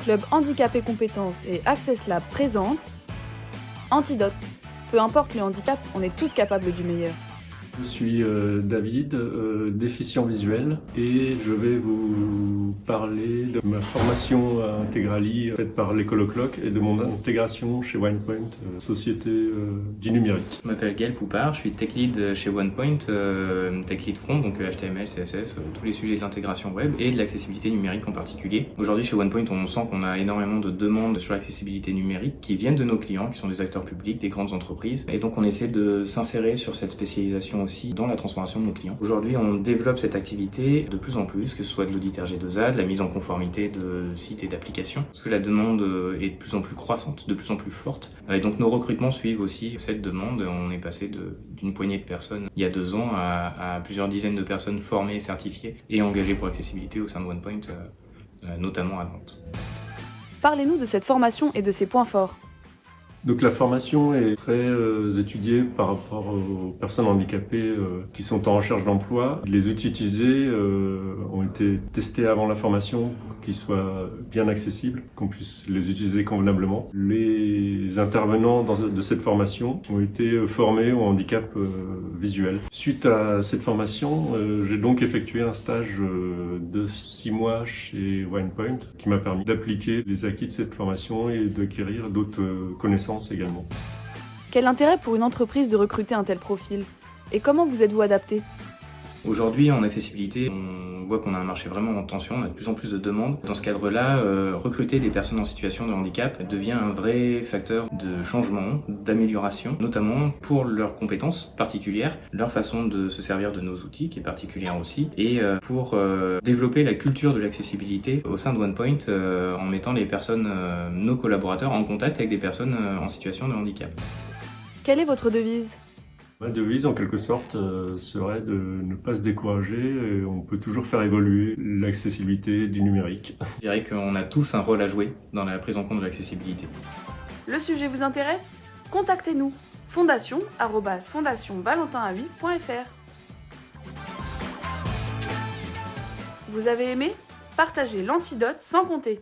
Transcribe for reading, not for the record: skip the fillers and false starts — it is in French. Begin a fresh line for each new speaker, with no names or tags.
club Handicapés Compétences et Access Lab présente Antidote. Peu importe le handicap, on est tous capables du meilleur.
Je suis David, déficient visuel, et je vais vous parler de ma formation à Integrali faite par l'École O'Clock et de mon intégration chez OnePoint, société du numérique.
Je m'appelle Gaël Poupard, je suis tech lead chez OnePoint, tech lead front, donc HTML, CSS, tous les sujets de l'intégration web et de l'accessibilité numérique en particulier. Aujourd'hui chez OnePoint, on sent qu'on a énormément de demandes sur l'accessibilité numérique qui viennent de nos clients, qui sont des acteurs publics, des grandes entreprises, et donc on essaie de s'insérer sur cette spécialisation aussi dans la transformation de nos clients. Aujourd'hui, on développe cette activité de plus en plus, que ce soit de l'audit RG2A, de la mise en conformité de sites et d'applications, parce que la demande est de plus en plus croissante, de plus en plus forte, et donc nos recrutements suivent aussi cette demande. On est passé d'une poignée de personnes il y a 2 ans à plusieurs dizaines de personnes formées, certifiées et engagées pour l'accessibilité au sein de OnePoint, notamment à Nantes.
Parlez-nous de cette formation et de ses points forts.
Donc la formation est très étudiée par rapport aux personnes handicapées qui sont en recherche d'emploi. Les outils utilisés ont été testés avant la formation pour qu'ils soient bien accessibles, qu'on puisse les utiliser convenablement. Les intervenants de cette formation ont été formés au handicap visuel. Suite à cette formation, j'ai donc effectué un stage de 6 mois chez OnePoint qui m'a permis d'appliquer les acquis de cette formation et d'acquérir d'autres connaissances également.
Quel intérêt pour une entreprise de recruter un tel profil? Et comment vous êtes-vous adapté?
Aujourd'hui, en accessibilité, on voit qu'on a un marché vraiment en tension, on a de plus en plus de demandes. Dans ce cadre-là, recruter des personnes en situation de handicap devient un vrai facteur de changement, d'amélioration, notamment pour leurs compétences particulières, leur façon de se servir de nos outils, qui est particulière aussi, et pour développer la culture de l'accessibilité au sein de OnePoint, en mettant les personnes, nos collaborateurs, en contact avec des personnes en situation de handicap.
Quelle est votre devise?
Ma devise, en quelque sorte, serait de ne pas se décourager, et on peut toujours faire évoluer l'accessibilité du numérique.
Je dirais qu'on a tous un rôle à jouer dans la prise en compte de l'accessibilité.
Le sujet vous intéresse? Contactez-nous fondation@fondationvalentin8.fr. Vous avez aimé? Partagez l'antidote sans compter.